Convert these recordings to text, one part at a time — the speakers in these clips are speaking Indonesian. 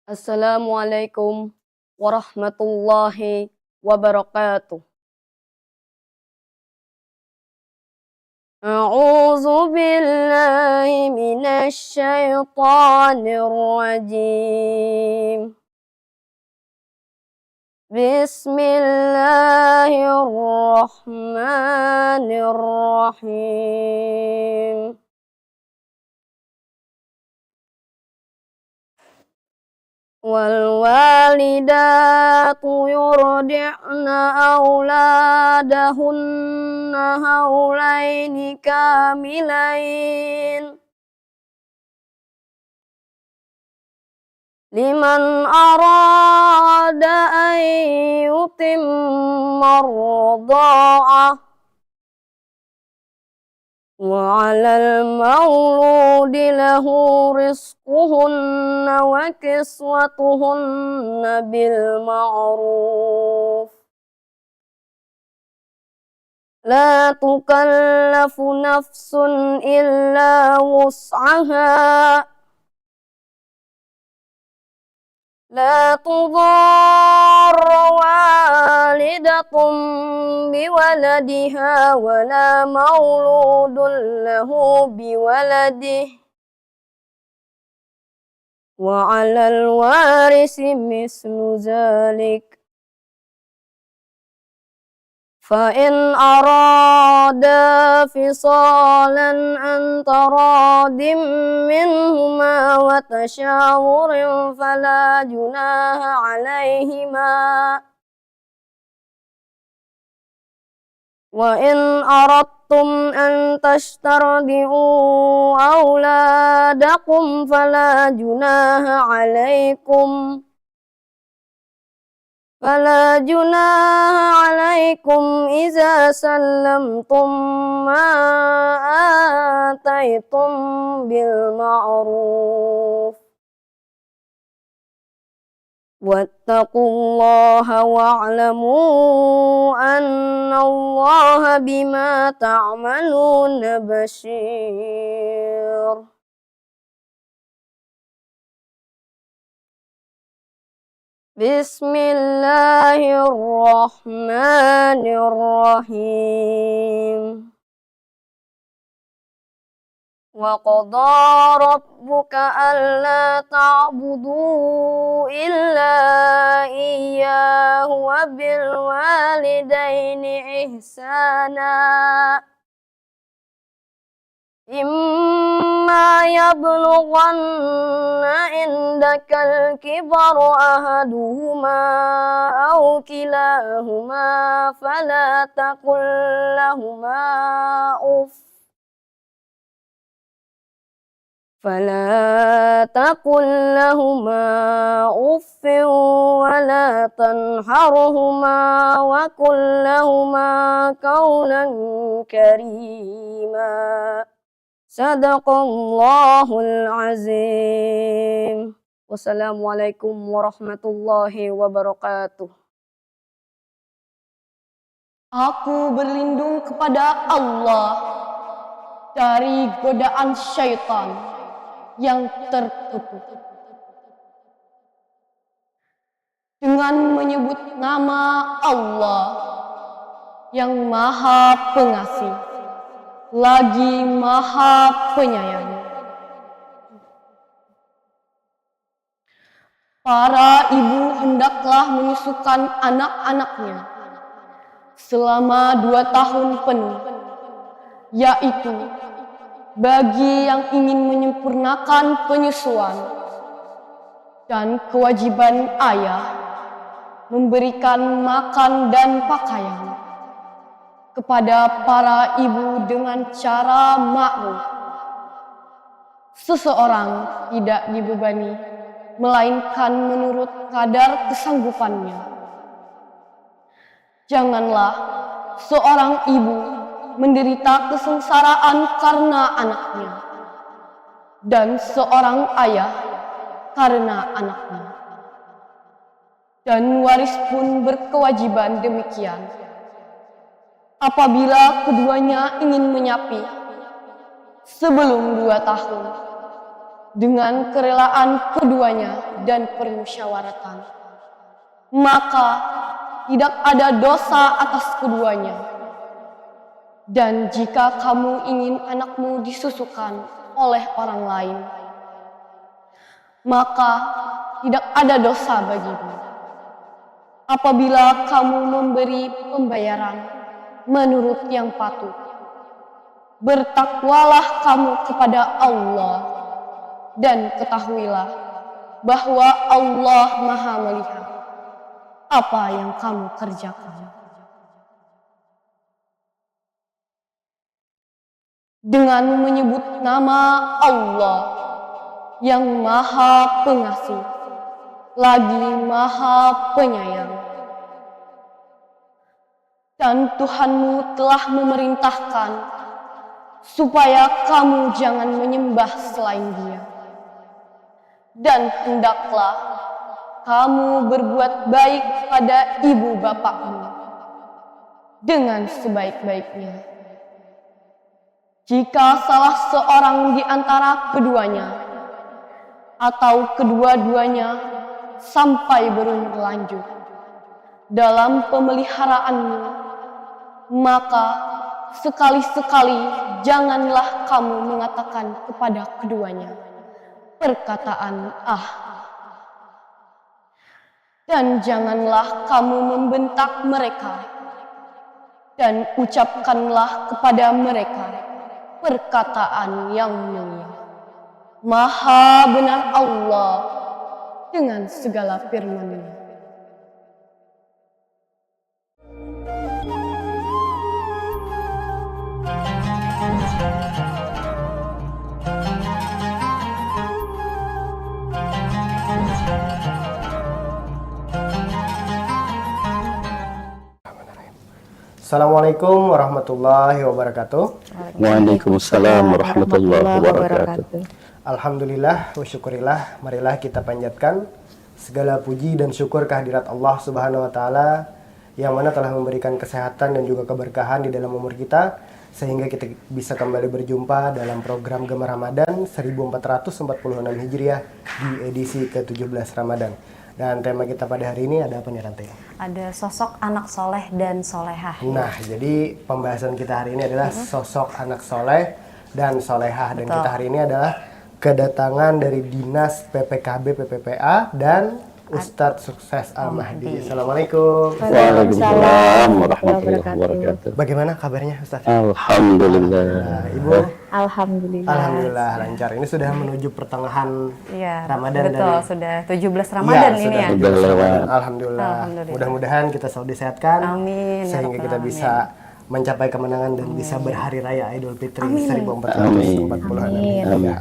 Assalamualaikum warahmatullahi wabarakatuh. A'udzu billahi minasy syaithanir rajim. Bismillahirrahmanirrahim. والوالدات يرضعن أولادهن حولين كاملين لمن أراد أن يتم الرضاعة وعلى المولود له رزقهن وكسوتهن بالمعروف لا تكلف نفس إلا وسعها لا تضار والدة بولدها ولا مولود له بولده وعلى الوارث مثل ذلك فإن أرادا فصالا عن تراض منهما وتشاور فلا جناح عليهما وإن أردتم أن تسترضعوا أولادكم فلا جناح عليكم إذا سلمتم ما آتيتم بالمعروف واتقوا الله واعلموا أن الله بما تعملون بصير. Bismillahirrahmanirrahim. وقضى ربك ألا تعبدوا إلا إياه وبالوالدين إحسانا إما يبلغن عندك الكبر أحدهما أو كلاهما فلا تقل لهما أف ولا تنهرهما وقل لهما قولا كريما. Sadaqallahul azim. Wassalamualaikum warahmatullahi wabarakatuh. Aku berlindung kepada Allah dari godaan syaitan yang tertutup. Dengan menyebut nama Allah yang Maha Pengasih, lagi Maha Penyayang. Para ibu hendaklah menyusukan anak-anaknya selama 2 tahun penuh, yaitu bagi yang ingin menyempurnakan penyusuan, dan kewajiban ayah memberikan makan dan pakaian kepada para ibu dengan cara ma'ruf. Seseorang tidak dibebani, melainkan menurut kadar kesanggupannya. Janganlah seorang ibu menderita kesengsaraan karena anaknya, dan seorang ayah karena anaknya. Dan waris pun berkewajiban demikian. Apabila keduanya ingin menyapi sebelum 2 tahun, dengan kerelaan keduanya dan permusyawaratan, maka tidak ada dosa atas keduanya. Dan jika kamu ingin anakmu disusukan oleh orang lain, maka tidak ada dosa bagimu. Apabila kamu memberi pembayaran menurut yang patut, bertakwalah kamu kepada Allah dan ketahuilah bahwa Allah Maha melihat apa yang kamu kerjakan. Dengan menyebut nama Allah yang Maha Pengasih, lagi Maha Penyayang. Dan Tuhanmu telah memerintahkan supaya kamu jangan menyembah selain Dia. Dan hendaklah kamu berbuat baik pada ibu bapakmu dengan sebaik-baiknya. Jika salah seorang di antara keduanya atau kedua-duanya sampai berumur lanjut dalam pemeliharaanmu, maka sekali-sekali janganlah kamu mengatakan kepada keduanya perkataan "ah", dan janganlah kamu membentak mereka, dan ucapkanlah kepada mereka perkataan yang mulia. Maha benar Allah dengan segala firman-Nya. Assalamualaikum warahmatullahi wabarakatuh. Waalaikumsalam warahmatullahi wabarakatuh. Alhamdulillah wa syukurillah, marilah kita panjatkan segala puji dan syukur kehadirat Allah Subhanahu wa taala yang mana telah memberikan kesehatan dan juga keberkahan di dalam umur kita sehingga kita bisa kembali berjumpa dalam program Gema Ramadan 1446 Hijriah di edisi ke-17 Ramadan. Dan tema kita pada hari ini ada apa nih, Rantai? Ada sosok anak soleh dan solehah. Nah, jadi pembahasan kita hari ini adalah sosok anak soleh dan solehah. Dan kita hari ini adalah kedatangan dari Dinas PPKB PPPA dan Ustadz Sukses Al-Mahdi. Assalamualaikum. Waalaikumsalam warahmatullahi wabarakatuh. Bagaimana kabarnya, Ustadz? Alhamdulillah. Ibu? Alhamdulillah. Alhamdulillah lancar. Ini sudah menuju pertengahan Ramadan. Betul, sudah 17 Ramadan ini ya. Sudah lewat. Alhamdulillah. Mudah-mudahan kita selalu disehatkan. Amin. Sehingga kita bisa mencapai kemenangan dan bisa berhari raya Idul Fitri 1446.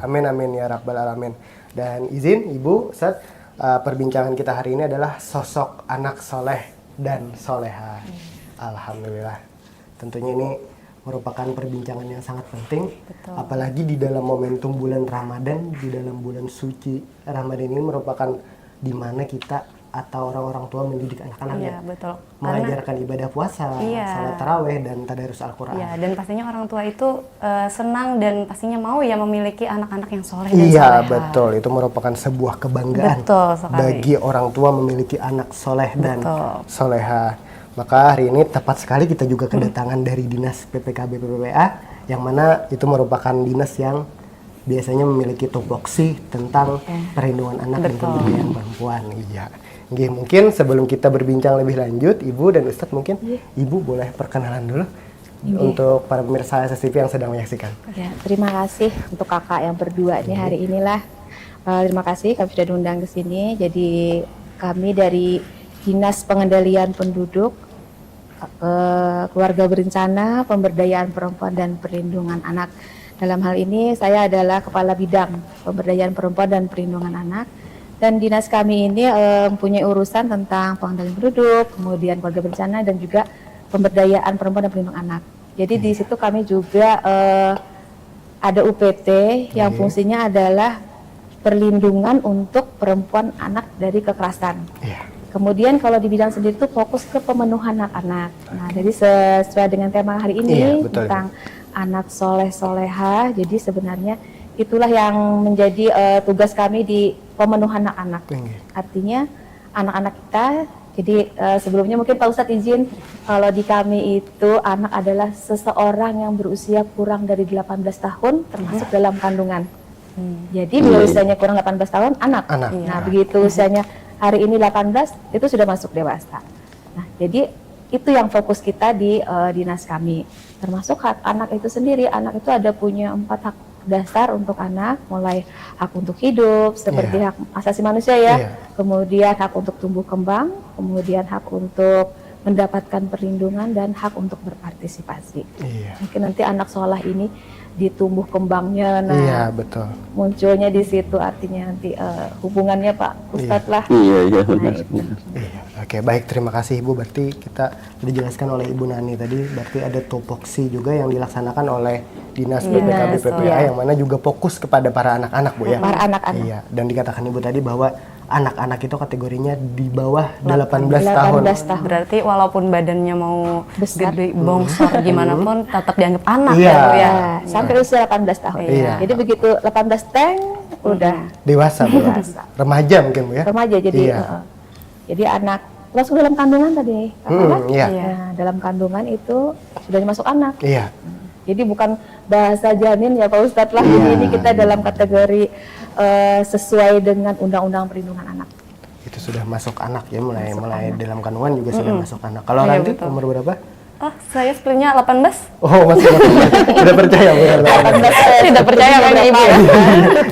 Amin amin ya rabbal alamin. Dan izin Ibu, Ustadz, perbincangan kita hari ini adalah sosok anak soleh dan soleha. Alhamdulillah. Tentunya ini merupakan perbincangan yang sangat penting. Betul. Apalagi di dalam momentum bulan Ramadan, di dalam bulan suci Ramadan ini merupakan di mana kita atau orang-orang tua mendidik anak-anaknya. Iya, betul. Mengajarkan ibadah puasa, salat taraweh, dan tadarus Al-Quran. Iya, dan pastinya orang tua itu senang dan pastinya mau ya memiliki anak-anak yang soleh dan Iya, soleha. betul. Itu merupakan sebuah kebanggaan Betul sekali. bagi orang tua memiliki anak soleh dan soleha. Maka hari ini tepat sekali kita juga kedatangan dari Dinas PPKB PPPA, yang mana itu merupakan dinas yang biasanya memiliki tupoksi tentang perlindungan anak dan pemberdayaan perempuan. Iya. Oke, mungkin sebelum kita berbincang lebih lanjut, Ibu dan Ustadz mungkin Ibu boleh perkenalan dulu untuk para pemirsa SSTV yang sedang menyaksikan. Ya, terima kasih untuk kakak yang berdua nih hari inilah. Terima kasih kami sudah diundang ke sini. Jadi kami dari Dinas Pengendalian Penduduk, Keluarga Berencana, Pemberdayaan Perempuan dan Perlindungan Anak. Dalam hal ini saya adalah Kepala Bidang Pemberdayaan Perempuan dan Perlindungan Anak. Dan dinas kami ini mempunyai urusan tentang pengendalian penduduk, kemudian keluarga berencana dan juga pemberdayaan perempuan dan perlindungan anak. Jadi di situ kami juga ada UPT yang fungsinya adalah perlindungan untuk perempuan anak dari kekerasan. Kemudian kalau di bidang sendiri itu fokus ke pemenuhan anak-anak. Nah, jadi sesuai dengan tema hari ini tentang anak soleh soleha. Jadi sebenarnya itulah yang menjadi tugas kami di pemenuhan anak-anak. Artinya anak-anak kita, jadi sebelumnya mungkin Pak Ustadz izin, kalau di kami itu anak adalah seseorang yang berusia kurang dari 18 tahun termasuk dalam kandungan. Jadi bila usianya kurang 18 tahun anak. Nah, begitu usianya hari ini 18 itu sudah masuk dewasa. Nah, jadi itu yang fokus kita di dinas kami. Termasuk hak anak itu sendiri. Anak itu ada punya 4 hak dasar untuk anak, mulai hak untuk hidup seperti hak asasi manusia ya. Kemudian hak untuk tumbuh kembang, kemudian hak untuk mendapatkan perlindungan dan hak untuk berpartisipasi. Mungkin nanti anak sholah ini ditumbuh kembangnya, nah betul. munculnya di situ artinya nanti hubungannya Pak Ustadz lah. Oke, baik, terima kasih Ibu. Berarti kita dijelaskan oleh Ibu Nani tadi, berarti ada tupoksi juga yang dilaksanakan oleh Dinas PPKB PPA yang mana juga fokus kepada para anak-anak Bu ya. Para anak-anak. Iya, dan dikatakan Ibu tadi bahwa anak-anak itu kategorinya di bawah 18 tahun. Berarti walaupun badannya mau besar, gede, bongsor gimana pun tetap dianggap anak Iya. ya Bu ya. Sampai usia 18 tahun. Jadi begitu 18 teng udah Dewasa Bu. Remaja mungkin Bu ya. Remaja jadi jadi anak masuk dalam kandungan tadi. Nah, dalam kandungan itu sudah masuk anak. Jadi bukan bahasa janin ya Pak Ustadz lah. Ini kita dalam kategori sesuai dengan Undang-Undang Perlindungan Anak. Itu sudah masuk anak ya, mulai dalam kandungan juga sudah masuk anak. Kalau nanti umur berapa? Saya sebenarnya 18. Oh, masih 18. Tidak percaya Bu. 18. Tidak percaya kan Ibu ya.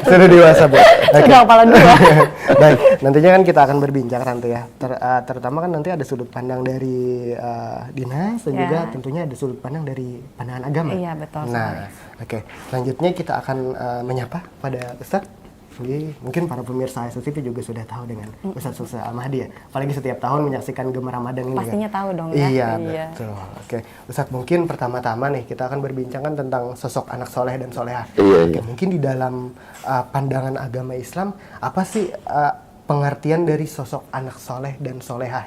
Sudah dewasa Bu. Sudah kepala 2. Baik, nantinya kan kita akan berbincang nanti ya. Terutama kan nanti ada sudut pandang dari dinas dan juga tentunya ada sudut pandang dari pandangan agama. Iya, betul. Nah, oke. Selanjutnya kita akan menyapa pada Ustadz. Jadi mungkin para pemirsa SSTV juga sudah tahu dengan Ustadz Sulsel Al-Mahdi ya. Apalagi setiap tahun menyaksikan Gema Ramadan ini. Pastinya tahu dong ya. Iya, betul. Oke, Ustadz mungkin pertama-tama nih kita akan berbincangkan tentang sosok anak soleh dan soleha. Oke, mungkin di dalam pandangan agama Islam apa sih pengertian dari sosok anak soleh dan soleha?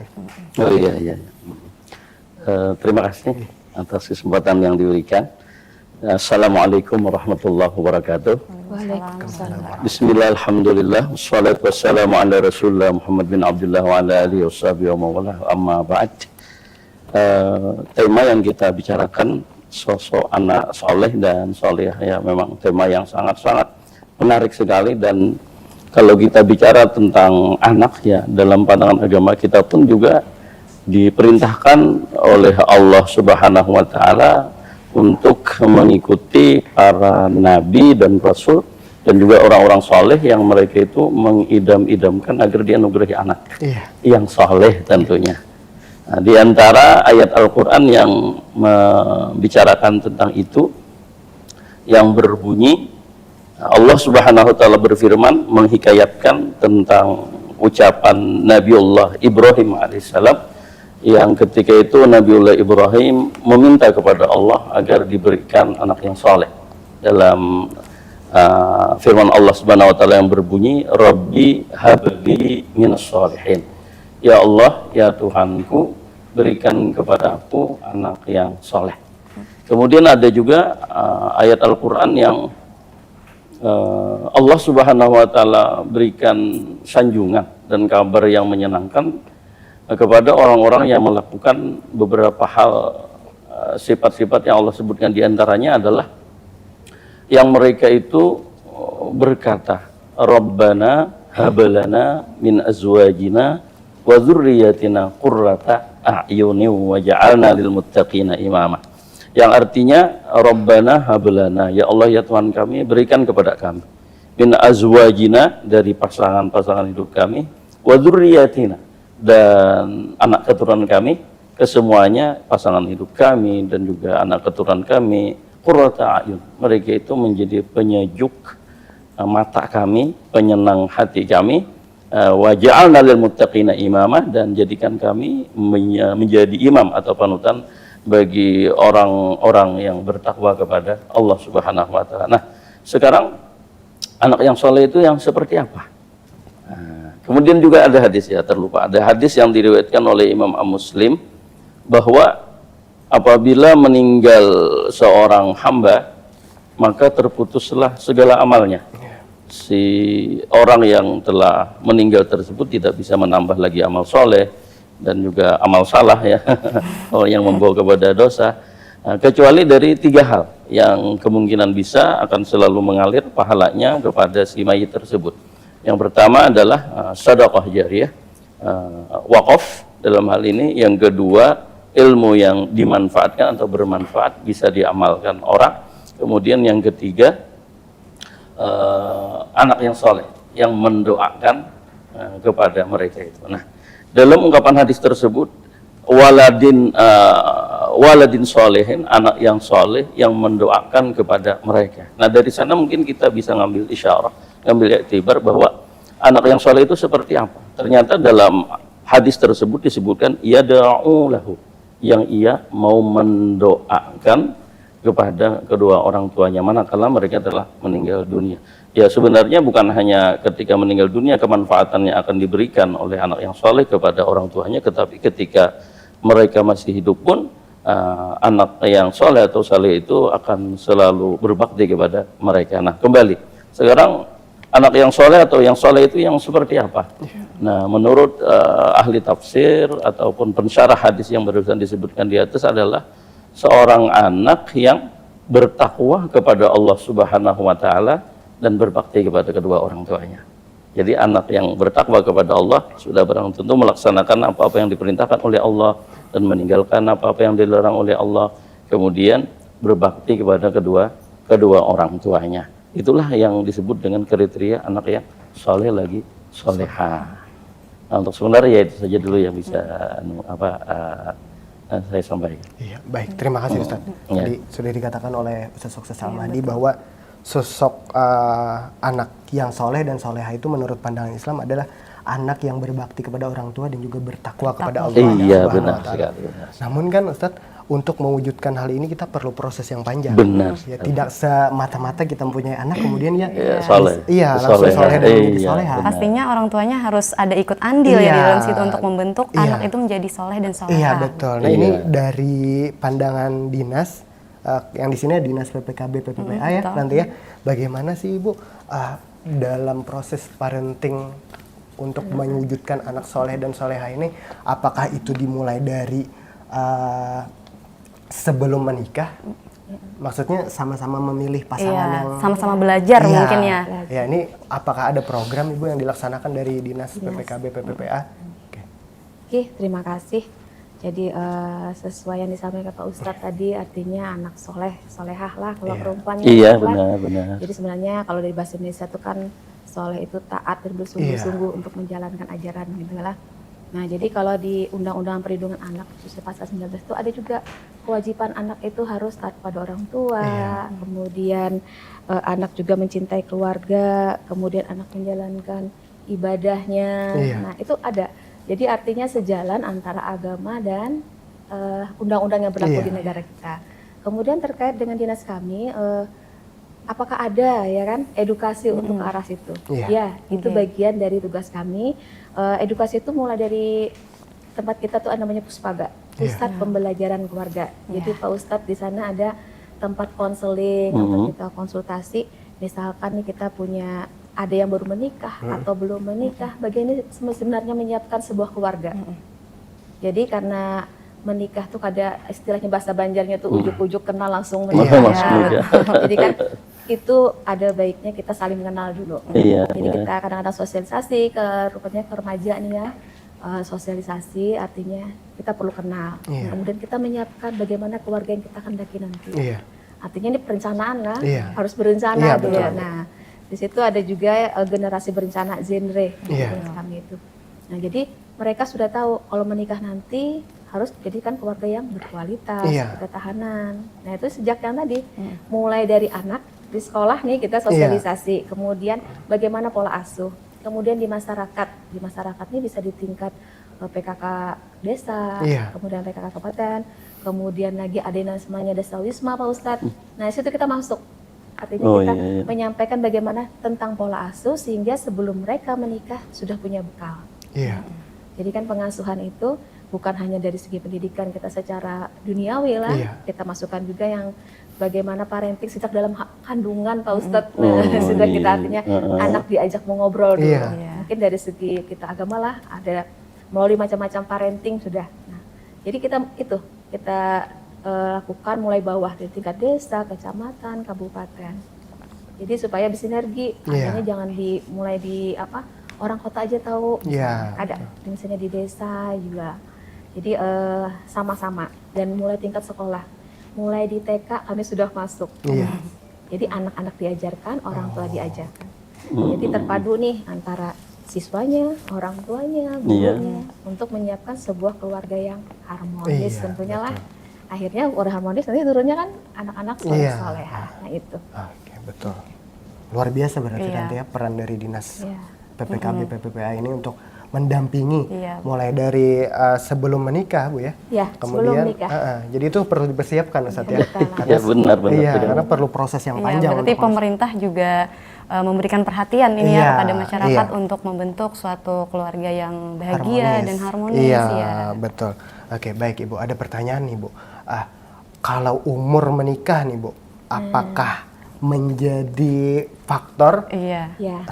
Oh iya. Terima kasih atas kesempatan yang diberikan. Assalamualaikum warahmatullahi wabarakatuh. Waalaikumsalam. Bismillah, alhamdulillah, wassalatu wassalamu ala rasulullah Muhammad bin Abdullah wa ala alihi washabihi wa mawalah, amma ba'd. Tema yang kita bicarakan sosok anak soleh dan soleh ya, memang tema yang sangat-sangat menarik sekali. Dan kalau kita bicara tentang anak ya, dalam pandangan agama kita pun juga diperintahkan oleh Allah Subhanahu wa Ta'ala untuk mengikuti para nabi dan rasul dan juga orang-orang soleh yang mereka itu mengidam-idamkan agar dianugerahi anak yang soleh tentunya. Nah, di antara ayat Al-Quran yang membicarakan tentang itu yang berbunyi, Allah Subhanahu wa Ta'ala berfirman menghikayatkan tentang ucapan Nabiullah Ibrahim alaihissalam, yang ketika itu Nabiullah Ibrahim meminta kepada Allah agar diberikan anak yang soleh. Dalam firman Allah Subhanahu wa Ta'ala yang berbunyi, Rabbi habli minas solihin. Ya Allah, ya Tuhanku, berikan kepada aku anak yang soleh. Kemudian ada juga ayat Al-Quran yang Allah Subhanahu wa Ta'ala berikan sanjungan dan kabar yang menyenangkan kepada orang-orang yang melakukan beberapa hal, sifat-sifat yang Allah sebutkan. Diantaranya adalah yang mereka itu berkata, Rabbana habalana min azwajina wa dzurriyyatina qurrata a'yuni waj'alna lil muttaqina imama. Yang artinya Rabbana habalana, ya Allah ya Tuhan kami, berikan kepada kami min azwajina, dari pasangan-pasangan hidup kami, wa dzurriyyatina, dan anak keturunan kami, kesemuanya pasangan hidup kami dan juga anak keturunan kami, qurrata a'yun, mereka itu menjadi penyejuk mata kami, penyenang hati kami, wa ja'alna lil muttaqina imamah, dan jadikan kami menjadi imam atau panutan bagi orang-orang yang bertakwa kepada Allah Subhanahu wa Ta'ala. Nah, sekarang anak yang soleh itu yang seperti apa? Kemudian juga ada hadis, ya terlupa, ada hadis yang diriwayatkan oleh Imam Muslim bahwa apabila meninggal seorang hamba, maka terputuslah segala amalnya. Si orang yang telah meninggal tersebut tidak bisa menambah lagi amal soleh dan juga amal salah ya, orang yang membawa kepada dosa, kecuali dari 3 hal yang kemungkinan bisa akan selalu mengalir pahalanya kepada si mayit tersebut. Yang pertama adalah sedekah jariyah, wakaf dalam hal ini. Yang kedua, ilmu yang dimanfaatkan atau bermanfaat bisa diamalkan orang. Kemudian yang ketiga, anak yang soleh yang mendoakan kepada mereka itu. Nah, dalam ungkapan hadis tersebut, waladin solehin, anak yang soleh yang mendoakan kepada mereka. Nah, dari sana mungkin kita bisa ngambil isyarah, ngambil iktibar bahwa anak yang soleh itu seperti apa. Ternyata dalam hadis tersebut disebutkan yada'u lahu, yang ia mau mendoakan kepada kedua orang tuanya manakala mereka telah meninggal dunia. Ya, sebenarnya bukan hanya ketika meninggal dunia kemanfaatannya akan diberikan oleh anak yang soleh kepada orang tuanya, tetapi ketika mereka masih hidup pun anak yang soleh atau saleh itu akan selalu berbakti kepada mereka. Nah, kembali sekarang, anak yang soleh atau yang soleh itu yang seperti apa? Nah, menurut ahli tafsir ataupun pensyarah hadis yang barusan disebutkan di atas adalah seorang anak yang bertakwa kepada Allah Subhanahu wa Ta'ala dan berbakti kepada kedua orang tuanya. Jadi anak yang bertakwa kepada Allah sudah barang tentu melaksanakan apa-apa yang diperintahkan oleh Allah dan meninggalkan apa-apa yang dilarang oleh Allah, kemudian berbakti kepada kedua orang tuanya. Itulah yang disebut dengan kriteria anak yang soleh lagi soleha. Nah, untuk sebenarnya ya itu saja dulu yang bisa saya sampaikan. Iya, baik. Terima kasih Ustaz. Tadi sudah dikatakan oleh Ustaz Sukses Al-Mahdi bahwa sosok anak yang soleh dan soleha itu menurut pandangan Islam adalah anak yang berbakti kepada orang tua dan juga bertakwa kepada Allah. Iya, benar sekali. Namun kan Ustadz, untuk mewujudkan hal ini kita perlu proses yang panjang. Benar. Ya, tidak semata-mata kita mempunyai anak kemudian soleh. Iya, langsung soleh dan menjadi soleha. Pastinya orang tuanya harus ada ikut andil ya di dalam situ untuk membentuk anak itu menjadi soleh dan soleha. Iya, betul. Nah, ini dari pandangan dinas yang di sini dinas PPKB PPPA ya nanti ya. Bagaimana sih Ibu dalam proses parenting untuk mewujudkan anak soleh dan soleha ini? Apakah itu dimulai dari sebelum menikah? Maksudnya sama-sama memilih pasangan yang sama-sama belajar mungkin ya. Ya, ini apakah ada program Ibu yang dilaksanakan dari dinas PPKB PPPA? Oke, terima kasih. Jadi sesuai yang disampaikan Pak Ustadz tadi, artinya anak soleh, solehah lah kalau perempuan. Iya, benar. Jadi sebenarnya kalau dari bahasa Indonesia itu kan soleh itu taat dan bersungguh-sungguh untuk menjalankan ajaran gitu lah. Nah, jadi kalau di Undang-Undang Perlindungan Anak khususnya pasal 19 itu ada juga kewajiban anak itu harus taat pada orang tua, kemudian anak juga mencintai keluarga, kemudian anak menjalankan ibadahnya. Nah, itu ada. Jadi artinya sejalan antara agama dan undang-undang yang berlaku di negara kita. Kemudian terkait dengan dinas kami, apakah ada ya kan edukasi untuk ke arah situ? Ya, itu bagian dari tugas kami. Edukasi itu mulai dari tempat kita tuh namanya Puspaga, Pusat Pembelajaran Keluarga. Jadi Pak Ustadz di sana ada tempat konseling atau kita konsultasi. Misalkan nih kita punya ada yang baru menikah atau belum menikah, bagian ini sebenarnya menyiapkan sebuah keluarga. Jadi karena menikah tuh ada istilahnya bahasa Banjarnya tuh ujuk-ujuk kenal langsung menikah. Jadi kan itu ada baiknya kita saling mengenal dulu. Jadi kita kadang-kadang sosialisasi ke rupanya ke remaja nih ya. Sosialisasi artinya kita perlu kenal. Kemudian kita menyiapkan bagaimana keluarga yang kita hendaki nanti. Artinya ini perencanaan lah, harus berencana dulu. Nah, di situ ada juga generasi berencana genre kami itu. Nah, jadi mereka sudah tahu kalau menikah nanti harus jadikan keluarga yang berkualitas, ketahanan. Nah, itu sejak yang tadi mulai dari anak di sekolah nih kita sosialisasi, kemudian bagaimana pola asuh, kemudian di masyarakat ini bisa di tingkat PKK desa, kemudian PKK kabupaten, kemudian lagi ada yang namanya desa wisma Pak Ustadz. Nah, situ kita masuk. Artinya kita menyampaikan bagaimana tentang pola asuh sehingga sebelum mereka menikah sudah punya bekal. Jadi kan pengasuhan itu bukan hanya dari segi pendidikan kita secara duniawi lah, kita masukkan juga yang bagaimana parenting sejak dalam kandungan Pak Ustadz. Nah, sudah kita artinya anak diajak mau ngobrol dulu. Mungkin dari segi kita agama lah ada melalui macam-macam parenting sudah. Nah, jadi kita lakukan mulai bawah dari tingkat desa, kecamatan, kabupaten. Jadi supaya bersinergi, artinya jangan mulai di orang kota aja tahu. Ada misalnya di desa juga. Jadi sama-sama dan mulai tingkat sekolah. Mulai di TK kami sudah masuk. Jadi anak-anak diajarkan, orang tua diajarkan. Jadi terpadu nih antara siswanya, orang tuanya, gurunya untuk menyiapkan sebuah keluarga yang harmonis tentunya lah. Akhirnya udah harmonis nanti turunnya kan anak-anak soleh-solehah. Nah itu. Oke, betul. Luar biasa berarti nanti ya peran dari dinas PPKB PPPA ini untuk mendampingi mulai dari sebelum menikah Bu ya. Kemudian sebelum menikah. Jadi itu perlu dipersiapkan Ustaz ya. Ya benar. Karena perlu proses yang panjang. Berarti pemerintah juga memberikan perhatian ini ya kepada masyarakat untuk membentuk suatu keluarga yang bahagia dan harmonis. Iya, betul. Oke, baik Ibu. Ada pertanyaan nih Bu. Kalau umur menikah nih Bu, apakah menjadi faktor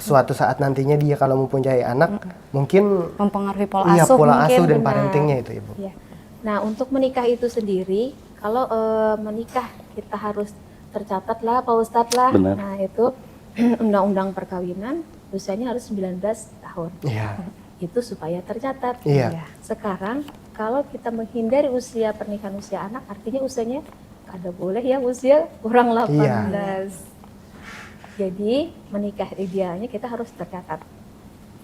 suatu saat nantinya dia kalau mempunyai anak mungkin mempengaruhi pola asuh, pola asuh dan parentingnya itu Ibu. Nah untuk menikah itu sendiri, kalau menikah kita harus tercatat lah Pak Ustadz lah. Nah itu undang-undang perkawinan usianya harus 19 tahun. Itu supaya tercatat. Sekarang kalau kita menghindari usia pernikahan usia anak, artinya usianya ada boleh ya usia kurang 18. Jadi menikah idealnya kita harus tercatat.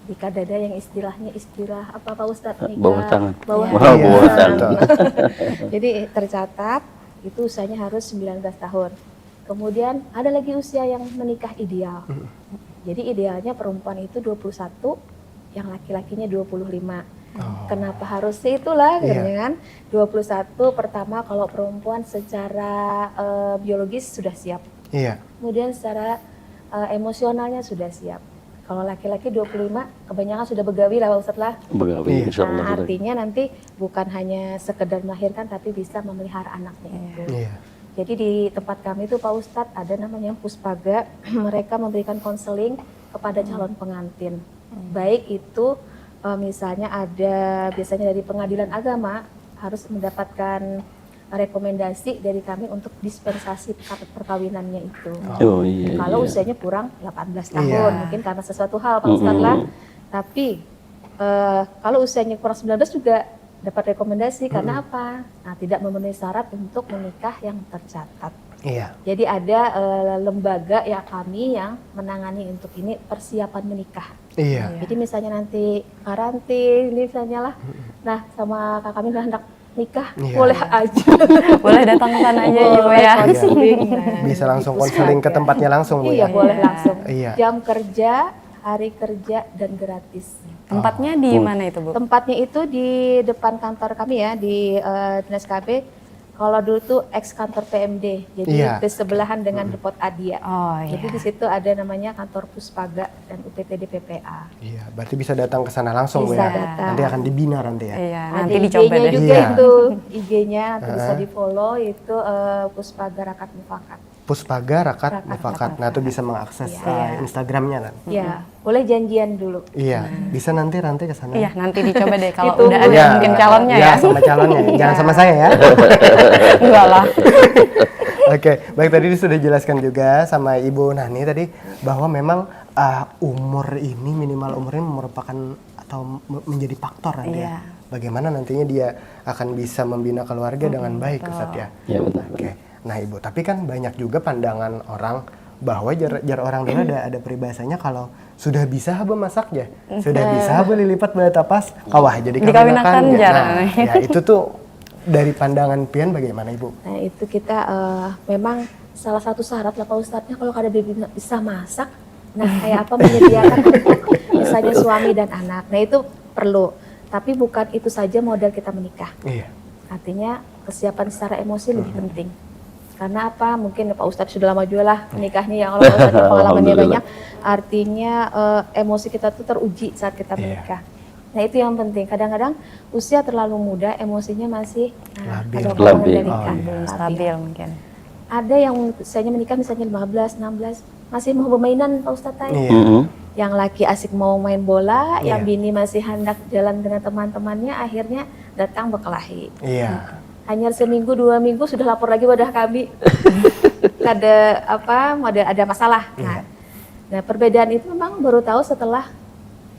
Jika ada yang istilahnya apa Pak Ustadz? Bawah tangan. Bawah tangan. Jadi tercatat itu usianya harus 19 tahun. Kemudian ada lagi usia yang menikah ideal. Jadi idealnya perempuan itu 21, yang laki-lakinya 25. Kenapa harus itulah kan? 21 pertama kalau perempuan secara biologis sudah siap. Kemudian secara emosionalnya sudah siap. Kalau laki-laki 25 kebanyakan sudah begawi lah Pak Ustadz lah. Begawi, insyaallah. Nah, artinya nanti bukan hanya sekedar melahirkan tapi bisa memelihara anaknya itu. Jadi di tempat kami itu Pak Ustadz ada namanya Puspaga. Mereka memberikan konseling kepada calon pengantin. Baik itu misalnya ada biasanya dari pengadilan agama harus mendapatkan rekomendasi dari kami untuk dispensasi perkawinannya itu. Kalau usianya kurang 18 tahun mungkin karena sesuatu hal Pak Ustadz lah. Tapi kalau usianya kurang 19 juga dapat rekomendasi karena apa? Nah, tidak memenuhi syarat untuk menikah yang tercatat. Jadi ada lembaga ya kami yang menangani untuk ini persiapan menikah. Jadi misalnya nanti karantin misalnya lah. Nah sama kakak kami hendak nikah boleh aja. Boleh datang ke sana aja Ibu ya. Bisa langsung konseling ke tempatnya langsung Bu ya. Boleh langsung. Jam kerja, hari kerja dan gratis. Tempatnya di mana itu Bu? Tempatnya itu di depan kantor kami ya di Dinas KB. Kalau dulu tuh ex kantor PMD, jadi bersebelahan dengan Depot Adia. Jadi di situ ada namanya kantor Puspaga dan UPTD PPA. Berarti bisa datang ke sana langsung Bu ya. Nanti akan dibina nanti ya. Nanti ada dicoba IG-nya deh. juga itu, IG-nya bisa di follow itu Puspaga Rakat Mufakat. Puspaga Rakat Mufakat. Nah itu bisa mengakses Instagramnya kan? Boleh janjian dulu. Bisa nanti ke sana. Nanti dicoba deh kalau udah ada mungkin calonnya ya. Sama calonnya, jangan sama saya ya. Enggak lah. Oke, baik tadi sudah dijelaskan juga sama Ibu Nani tadi bahwa memang umur ini minimal umur ini merupakan atau menjadi faktor nanti ya. Bagaimana nantinya dia akan bisa membina keluarga dengan baik Ustaz ya. Benar. Oke. Nah Ibu, tapi kan banyak juga pandangan orang bahwa jar orang dulu ada peribahasanya kalau sudah bisa haba masaknya, sudah bisa haba lilipat bala tapas, kawah jadi dikawinakan jarang. Nah, ya itu tuh dari pandangan Pian bagaimana Ibu? Nah itu kita memang salah satu syarat lah Pak Ustadznya kalau ada baby bisa masak, nah kayak apa menyediakan untuk misalnya suami dan anak, nah itu perlu. Tapi bukan itu saja modal kita menikah. Artinya kesiapan secara emosi lebih penting. Karena apa? Mungkin Pak Ustadz sudah lama juga lah menikahnya ya, kalau Pak Ustadz pengalamannya banyak. Artinya emosi kita tuh teruji saat kita menikah. Nah itu yang penting. Kadang-kadang usia terlalu muda, emosinya masih belum stabil mungkin. ada yang usianya menikah misalnya 15, 16, masih mau bermainan Pak Ustadz tadi. Mhm. Yang laki asik mau main bola, Iya. yang bini masih hendak jalan dengan teman-temannya, akhirnya datang berkelahi. Iya. Hanya seminggu 2 minggu sudah lapor lagi wadah kami. ada masalah. Nah, perbedaan itu memang baru tahu setelah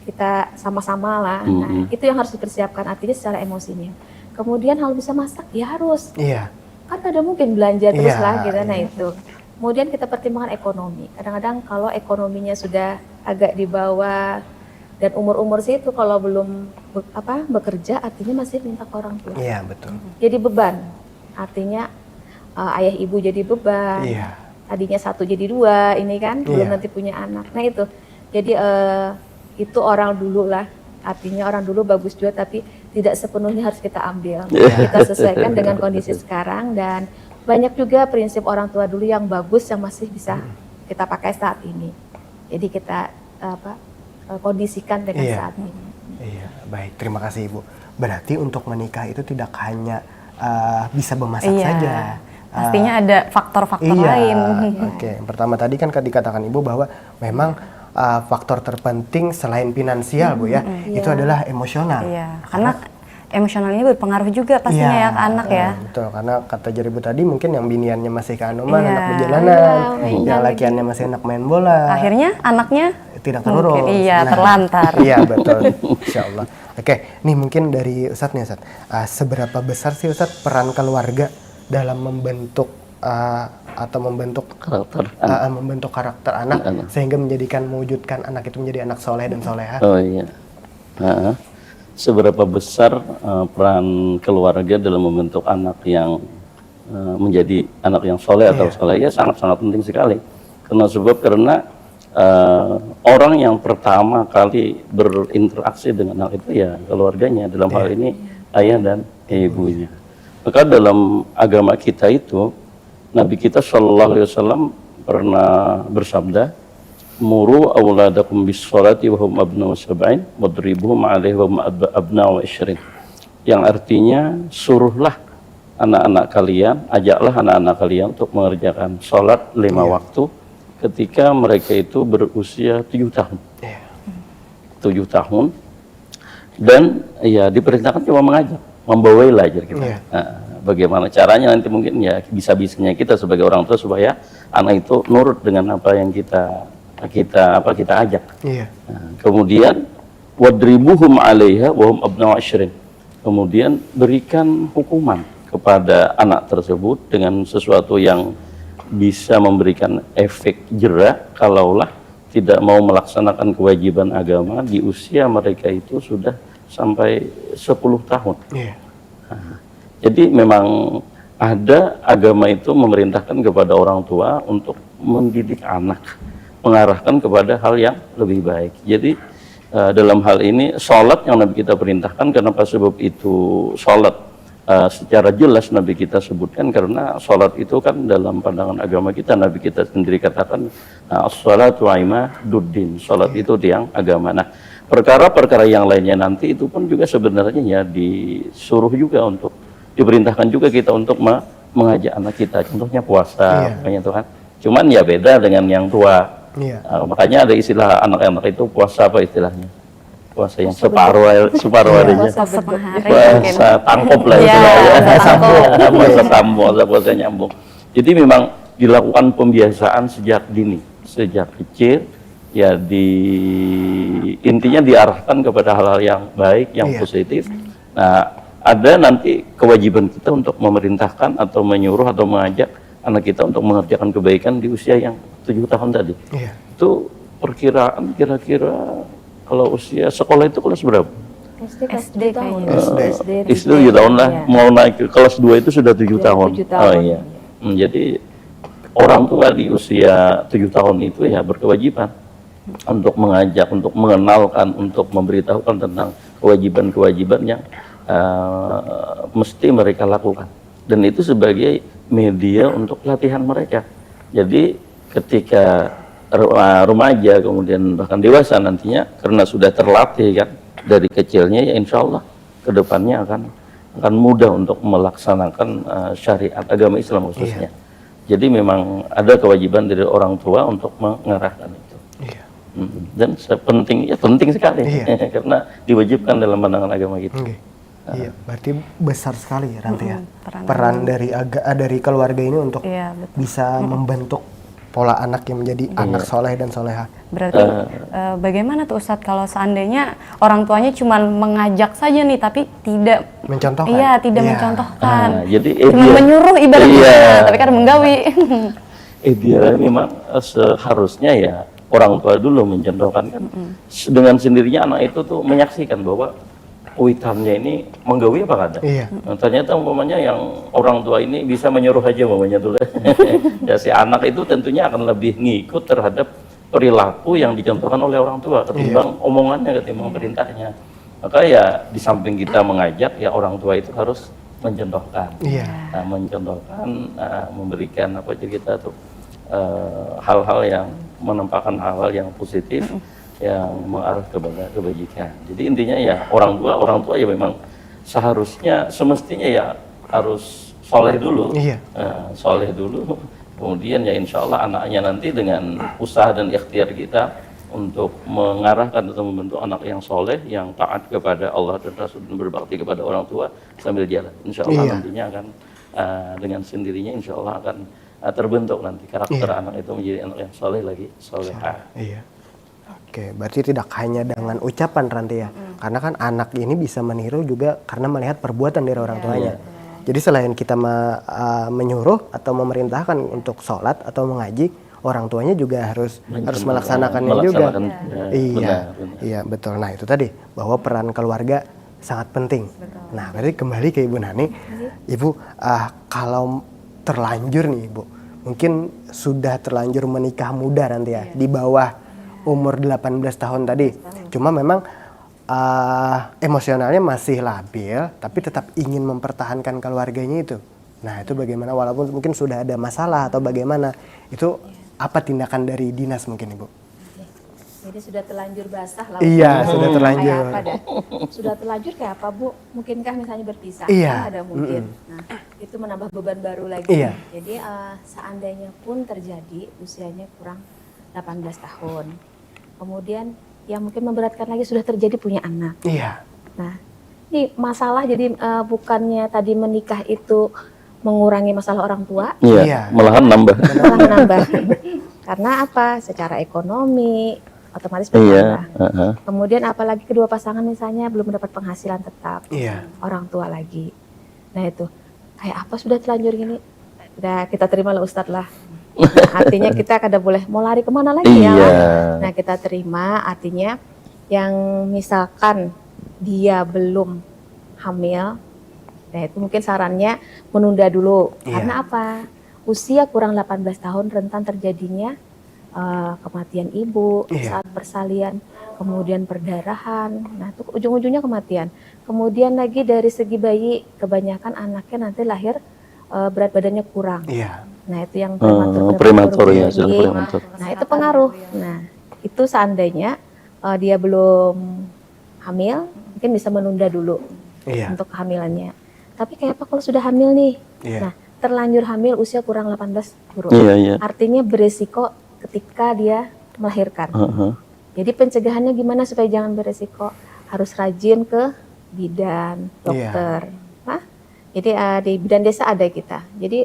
kita sama-sama lah. Nah, itu yang harus dipersiapkan artinya secara emosinya. Kemudian hal bisa masak ya harus. Iya. Kan ada mungkin belanja terus Iya, lah gitu. Nah, iya. itu. Kemudian kita pertimbangkan ekonomi. Kadang-kadang kalau ekonominya sudah agak di bawah dan umur-umur situ kalau belum bekerja artinya masih minta ke orang tua. Iya, betul. Jadi beban. Artinya ayah ibu jadi beban. Iya. Tadinya 1 jadi 2 ini kan belum Iya. nanti punya anak. Nah itu. Jadi itu orang dulu lah. Artinya orang dulu bagus juga tapi tidak sepenuhnya harus kita ambil. Kita sesuaikan dengan kondisi sekarang dan banyak juga prinsip orang tua dulu yang bagus yang masih bisa kita pakai saat ini. Jadi kita kondisikan dengan Iya. saat ini. Iya, baik. Terima kasih Ibu. Berarti untuk menikah itu tidak hanya bisa memasak Iya. saja. Pastinya ada faktor-faktor Iya. lain. Oke. Yang pertama tadi kan dikatakan Ibu bahwa memang faktor terpenting selain finansial Bu ya, itu adalah emosional. Iya, karena emosional ini berpengaruh juga pastinya ya ke anak ya. Betul, karena kata Jaribu tadi mungkin yang biniannya masih keanuman, Iya. anak perjalanan, Iya, yang lakiannya masih enak main bola. Akhirnya anaknya Tidak terurus. mungkin, iya, terlantar. Iya, betul. Insya Allah. Oke, nih mungkin dari Ustadz nih Ustadz, seberapa besar sih Ustadz peran keluarga dalam membentuk atau membentuk karakter anak sehingga mewujudkan anak itu menjadi anak soleh dan soleha? Oh iya. Nah, seberapa besar peran keluarga dalam membentuk anak yang menjadi anak yang soleh atau soleh? Ya sangat-sangat penting sekali. Karena orang yang pertama kali berinteraksi dengan anak itu ya keluarganya, dalam hal ini ayah dan ibunya. Maka dalam agama kita itu Nabi kita Shallallahu Alaihi Wasallam pernah bersabda, "Muru auladakum bis sholati wa hum abna'u sab'in, wadribuhum 'alaiha wa hum abna'u 'ishrin." Yang artinya suruhlah anak-anak kalian, ajaklah anak-anak kalian untuk mengerjakan sholat 5 waktu ketika mereka itu berusia 7 tahun. 7 tahun dan ya diperintahkan cuma mengajak, membawai belajar kita. Nah, bagaimana caranya nanti mungkin ya bisa-bisanya kita sebagai orang tua supaya anak itu nurut dengan apa yang kita ajak. Nah, kemudian wadribuhum 'alaiha wa hum abna'u 'ishrin. Kemudian berikan hukuman kepada anak tersebut dengan sesuatu yang bisa memberikan efek jera kalaulah tidak mau melaksanakan kewajiban agama di usia mereka itu sudah sampai 10 tahun. Nah, jadi memang ada agama itu memerintahkan kepada orang tua untuk mendidik anak, mengarahkan kepada hal yang lebih baik. Jadi dalam hal ini sholat yang Nabi kita perintahkan, kenapa sebab itu sholat secara jelas Nabi kita sebutkan, karena sholat itu kan dalam pandangan agama kita, Nabi kita sendiri katakan as-sholatu imaduddin, sholat itu tiang agama. Nah, perkara-perkara yang lainnya nanti itu pun juga sebenarnya ya disuruh juga untuk diperintahkan juga kita untuk mengajak anak kita, contohnya puasa, makanya Tuhan. Cuman ya beda dengan yang tua. Makanya ada istilah anak-anak itu puasa apa istilahnya? Puasa yang separuh harinya. Puasa tangkop lah istilahnya. Puasa sambung, puasa nyambung. Jadi memang dilakukan pembiasaan sejak dini, sejak kecil. Ya intinya diarahkan kepada hal-hal yang baik, yang positif. Nah, ada nanti kewajiban kita untuk memerintahkan atau menyuruh atau mengajak anak kita untuk mengerjakan kebaikan di usia yang 7 tahun tadi. Itu perkiraan kira-kira kalau usia sekolah itu kelas berapa? SD tahun. SD 7 tahun lah, mau naik ke kelas 2 itu sudah 7 tahun. 7 tahun. Oh iya. Jadi orang tua di usia 7 tahun itu ya berkewajiban untuk mengajak, untuk mengenalkan, untuk memberitahukan tentang kewajiban-kewajiban yang mesti mereka lakukan. Dan itu sebagai media untuk latihan mereka. Jadi ketika remaja kemudian bahkan dewasa nantinya, karena sudah terlatih kan dari kecilnya, ya insya Allah kedepannya akan mudah untuk melaksanakan syariat agama Islam khususnya. Jadi memang ada kewajiban dari orang tua untuk mengarahkan itu. Iya. Dan penting sekali Iya. karena diwajibkan dalam pandangan agama kita. Oke. Iya, berarti besar sekali ya Ranti ya. peran Peran dari keluarga ini untuk Iya, betul. bisa membentuk pola anak yang menjadi anak soleh dan soleha. Berarti bagaimana tuh Ustadz kalau seandainya orang tuanya cuma mengajak saja nih tapi tidak Mencontohkan. Iya, tidak Iya. mencontohkan. Jadi Cuma menyuruh ibaratnya, Iya. tapi kan menggawi. Dia memang seharusnya ya orang tua dulu mencontohkan kan. Dengan sendirinya anak itu tuh menyaksikan bahwa witannya ini menggawi apa kada. Iya. Nah, ternyata umpamanya yang orang tua ini bisa menyuruh aja umpamanya dulu. Ya si anak itu tentunya akan lebih ngikut terhadap perilaku yang dicontohkan oleh orang tua ketimbang omongannya, ketimbang perintahnya. Maka ya di samping kita mengajak ya orang tua itu harus mencontohkan. Iya. Nah, mencontohkan, memberikan apa kita tuh hal-hal yang menampakkan hal-hal yang positif yang mengarah kepada kebajikan. Jadi intinya ya orang tua ya memang seharusnya semestinya ya harus soleh dulu. Iya. Soleh dulu, kemudian ya insya Allah anaknya nanti dengan usaha dan ikhtiar kita untuk mengarahkan atau membentuk anak yang soleh, yang taat kepada Allah dan Rasul dan berbakti kepada orang tua sambil jalan. Insya Allah Iya. nantinya akan dengan sendirinya insya Allah akan terbentuk nanti karakter anak itu menjadi anak yang soleh lagi, soleha. Iya. Oke, berarti tidak hanya dengan ucapan Ranti ya. Karena kan anak ini bisa meniru juga karena melihat perbuatan dari orang tuanya. Jadi selain kita menyuruh atau memerintahkan untuk sholat atau mengaji, orang tuanya juga harus melaksanakannya juga. Iya, benar. iya betul. Nah itu tadi bahwa peran keluarga sangat penting. Nah berarti kembali ke Ibu Nani, Ibu kalau terlanjur nih Ibu, mungkin sudah terlanjur menikah muda nanti ya, di bawah umur 18 tahun tadi. Cuma memang emosionalnya masih labil, tapi tetap ingin mempertahankan keluarganya itu. Nah itu bagaimana, walaupun mungkin sudah ada masalah atau bagaimana, itu apa tindakan dari dinas mungkin Ibu? Jadi sudah terlanjur basah lah. Iya, sudah terlanjur. Kayak apa dah? Sudah terlanjur kayak apa Bu? Mungkinkah misalnya berpisah? Iya. Kan ada mungkin. Nah itu menambah beban baru lagi. Iya. Jadi seandainya pun terjadi usianya kurang 18 tahun. Kemudian yang mungkin memberatkan lagi sudah terjadi punya anak. Iya. Nah, ini masalah jadi bukannya tadi menikah itu mengurangi masalah orang tua, Iya. Malahan nambah. malah menambah. Karena apa? Secara ekonomi otomatis Iya. bertambah. Kemudian apalagi kedua pasangan misalnya belum mendapat penghasilan tetap, Iya. orang tua lagi. Nah itu kayak apa sudah terlanjur gini? Udah kita terima lah Ustadz lah. Nah, artinya kita kada boleh mau lari kemana lagi ya. Iya. Nah kita terima, artinya yang misalkan dia belum hamil, nah itu mungkin sarannya menunda dulu. Iya. Karena apa? Usia kurang 18 tahun rentan terjadinya kematian ibu saat persalinan, kemudian perdarahan. Nah itu ujung-ujungnya kematian. Kemudian lagi dari segi bayi, kebanyakan anaknya nanti lahir berat badannya kurang. Iya. Nah itu yang Prematur ya, bayi. sudah prematur. Nah itu pengaruh. Nah itu seandainya dia belum hamil, mungkin bisa menunda dulu untuk kehamilannya. Tapi kayak apa kalau sudah hamil nih? Iya. Nah terlanjur hamil usia kurang 18 guru. Iya. Artinya beresiko ketika dia melahirkan. Jadi pencegahannya gimana supaya jangan beresiko? Harus rajin ke bidan, dokter. Nah, jadi di bidan desa ada kita. Jadi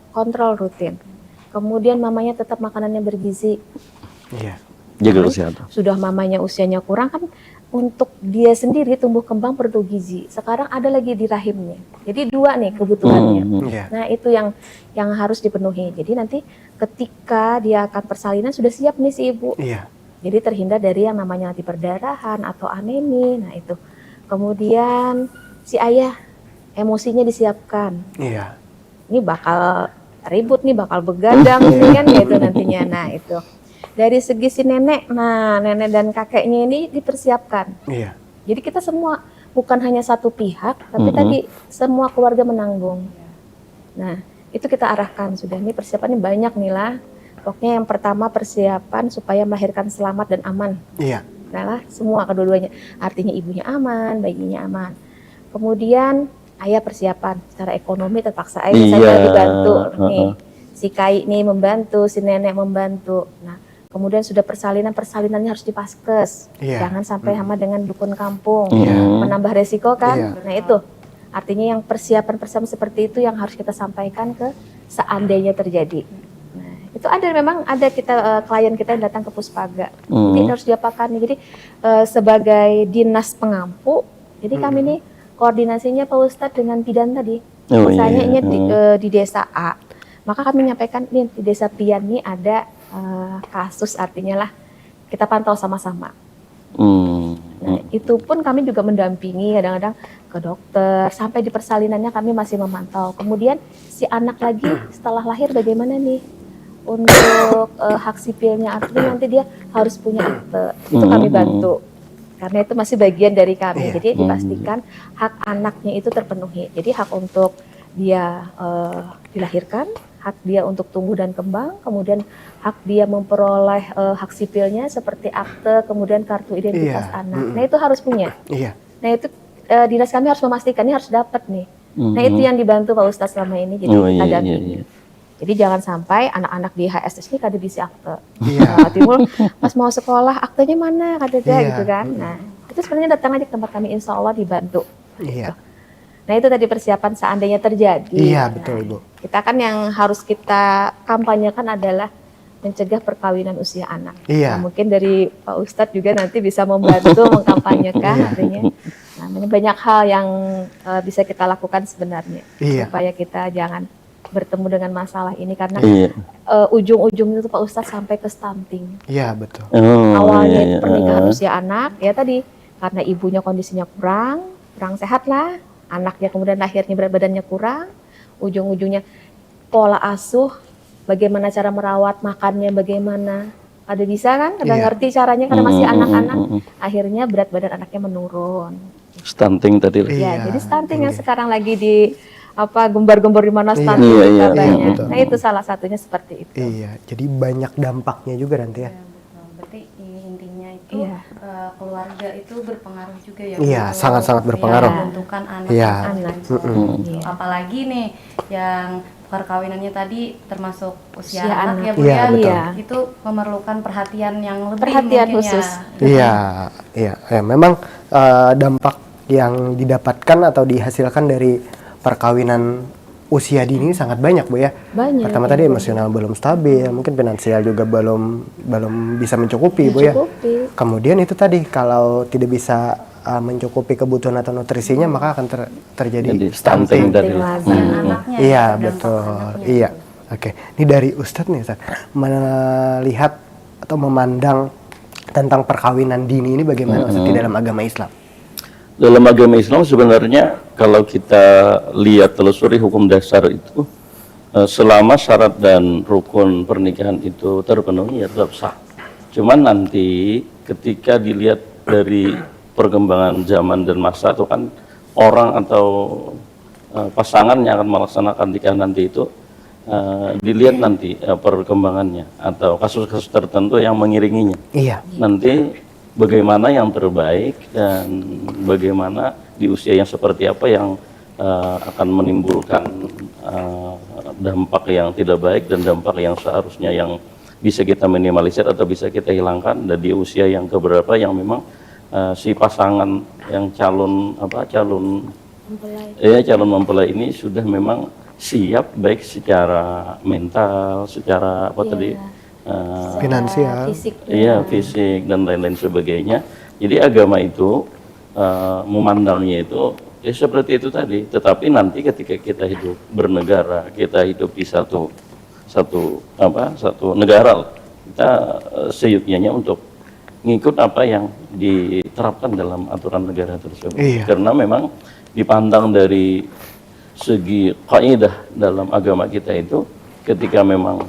kontrol rutin. Kemudian mamanya tetap makanannya bergizi. Iya. Jaga kesehatan. Sudah mamanya usianya kurang kan, untuk dia sendiri tumbuh kembang perlu gizi. Sekarang ada lagi di rahimnya. Jadi dua nih kebutuhannya. Iya. Nah itu yang harus dipenuhi. Jadi nanti ketika dia akan persalinan sudah siap nih si ibu. Iya. Jadi terhindar dari yang namanya nanti perdarahan atau anemi. Nah itu. Kemudian si ayah emosinya disiapkan. Iya. Ini bakal ribut nih, bakal begadang nih kan gitu nantinya. Nah itu. Dari segi si nenek, nah nenek dan kakeknya ini dipersiapkan. Iya. Jadi kita semua bukan hanya satu pihak, tapi tadi semua keluarga menanggung. Nah itu kita arahkan sudah, ini persiapannya banyak nih lah. Pokoknya yang pertama persiapan supaya melahirkan selamat dan aman. Iya. Nah lah semua kedua-duanya, artinya ibunya aman, bayinya aman. Kemudian ayah persiapan secara ekonomi terpaksa ayah saya dibantu nih. si Kai nih membantu, si nenek membantu. Nah, kemudian sudah persalinannya harus di Paskes. Jangan sampai sama dengan dukun kampung, menambah resiko kan. Nah itu, artinya yang persiapan seperti itu yang harus kita sampaikan ke seandainya terjadi. Nah, itu memang ada kita klien kita yang datang ke Puspaga. Jadi harus diapakan nih. Jadi sebagai dinas pengampu, jadi kami nih koordinasinya Pak Ustadz dengan bidan tadi. Misalnya ini di desa A, maka kami menyampaikan nih di desa Pian nih ada kasus, artinya lah kita pantau sama-sama. Nah, itu pun kami juga mendampingi kadang-kadang ke dokter, sampai di persalinannya kami masih memantau. Kemudian si anak lagi setelah lahir bagaimana nih untuk hak sipilnya, artinya nanti dia harus punya akte, itu kami bantu. Karena itu masih bagian dari kami, jadi dipastikan hak anaknya itu terpenuhi. Jadi hak untuk dia dilahirkan, hak dia untuk tumbuh dan kembang, kemudian hak dia memperoleh hak sipilnya seperti akte, kemudian kartu identitas anak. Nah itu harus punya. Nah itu dinas kami harus memastikan ini harus dapat nih. Nah itu yang dibantu Pak Ustadz selama ini, jadi kita dampingi. Jadi jangan sampai anak-anak di HSS ini kada bisa akte. Timbul pas mau sekolah aktenya mana kada ada gitu kan. Nah itu sebenarnya datang aja ke tempat kami, insya Allah dibantu. Nah itu tadi persiapan seandainya terjadi. Betul Ibu. Kita kan yang harus kita kampanyekan adalah mencegah perkawinan usia anak. Nah, mungkin dari Pak Ustadz juga nanti bisa membantu mengkampanyekan artinya. Nah, banyak hal yang bisa kita lakukan sebenarnya supaya kita jangan bertemu dengan masalah ini, karena ujung-ujungnya itu Pak Ustadz sampai ke stunting. Betul. Awalnya pernikahan usia anak, ya tadi karena ibunya kondisinya kurang sehat lah, anaknya kemudian lahirnya berat badannya kurang, ujung-ujungnya pola asuh, bagaimana cara merawat, makannya bagaimana, ada bisa kan, ada ngerti caranya karena masih anak-anak, akhirnya berat badan anaknya menurun. Stunting tadi. Jadi stunting yang sekarang lagi di gembar-gembar di mana stunting katanya. Nah itu salah satunya seperti itu. Jadi banyak dampaknya juga nanti ya. Berarti intinya itu keluarga itu berpengaruh juga ya. Sangat-sangat berpengaruh. Menentukan anak. Apalagi nih yang perkawinannya tadi termasuk usia anak ya Bu ya. Itu memerlukan perhatian yang lebih, khusus. Memang dampak yang didapatkan atau dihasilkan dari perkawinan usia dini sangat banyak Bu ya. Pertama tadi emosional belum stabil, mungkin finansial juga belum bisa mencukupi Bu ya. Kemudian itu tadi kalau tidak bisa mencukupi kebutuhan atau nutrisinya, maka akan terjadi stunting. Anaknya, betul. Oke. Ini dari Ustadz nih Ustadz, melihat atau memandang tentang perkawinan dini ini bagaimana Ustadz di dalam agama Islam? Dalam agama Islam sebenarnya kalau kita lihat telusuri hukum dasar itu, selama syarat dan rukun pernikahan itu terpenuhi ya tetap sah. Cuman nanti ketika dilihat dari perkembangan zaman dan masa itu kan orang atau pasangan yang akan melaksanakan nikahan nanti itu dilihat nanti perkembangannya atau kasus-kasus tertentu yang mengiringinya. Nanti bagaimana yang terbaik dan bagaimana di usia yang seperti apa yang akan menimbulkan dampak yang tidak baik dan dampak yang seharusnya yang bisa kita minimalisir atau bisa kita hilangkan, dan di usia yang keberapa yang memang si pasangan yang calon mempelai ini sudah memang siap baik secara mental, secara finansial, fisik dan lain-lain sebagainya. Jadi agama itu memandangnya itu seperti itu tadi. Tetapi nanti ketika kita hidup bernegara, kita hidup di satu negara, kita seyuknya untuk ngikut apa yang diterapkan dalam aturan negara tersebut. Karena memang dipandang dari segi kaidah dalam agama kita itu, ketika memang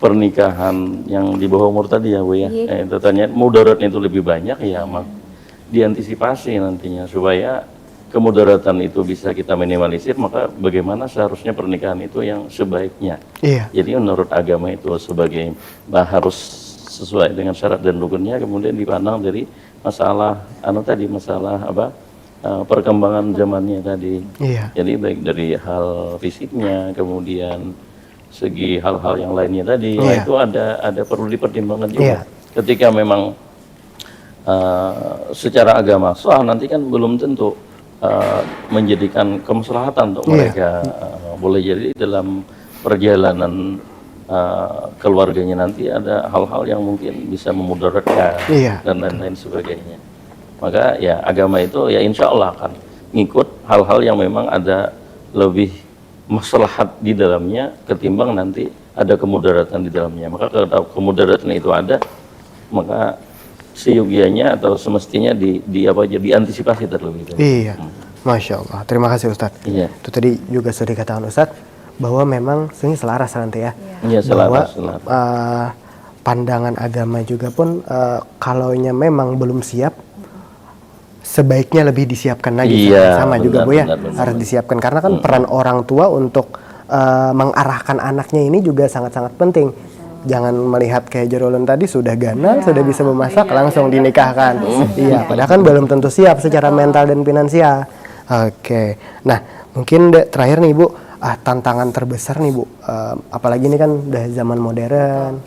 pernikahan yang di bawah umur tadi ya Bu ya, itu tanya mudaratnya itu lebih banyak ya, diantisipasi nantinya supaya kemudaratan itu bisa kita minimalisir, maka bagaimana seharusnya pernikahan itu yang sebaiknya. Jadi menurut agama itu sebagai harus sesuai dengan syarat dan rukunnya, kemudian dipandang dari masalah perkembangan zamannya tadi. Jadi baik dari hal fisiknya, kemudian segi hal-hal yang lainnya tadi, nah, itu ada perlu dipertimbangkan juga. Iya. Ketika memang secara agama sah, nanti kan belum tentu menjadikan kemaslahatan untuk mereka. Boleh jadi dalam perjalanan keluarganya nanti ada hal-hal yang mungkin bisa memudaratkan dan lain-lain sebagainya. Maka ya agama itu ya insya Allah akan ngikut hal-hal yang memang ada lebih maslahat di dalamnya ketimbang nanti ada kemudaratan di dalamnya. Maka kalau kemudaratan itu ada, maka seyogianya atau semestinya diantisipasi terlebih dahulu. Iya, Masya Allah. Terima kasih Ustadz. Iya. Itu tadi juga sudah dikatakan Ustadz bahwa memang ini selaras nanti ya. Iya, bahwa selaras. Pandangan agama juga pun kalaunya memang belum siap, sebaiknya lebih disiapkan lagi. Sama juga Bu ya, harus disiapkan karena kan peran orang tua untuk mengarahkan anaknya ini juga sangat-sangat penting. Jangan melihat kayak Jarulun tadi sudah ganal, sudah bisa memasak, langsung dinikahkan. Iya, padahal kan belum tentu siap secara mental dan finansial. Oke, nah mungkin terakhir nih Bu, tantangan terbesar nih Bu, apalagi ini kan udah zaman modern,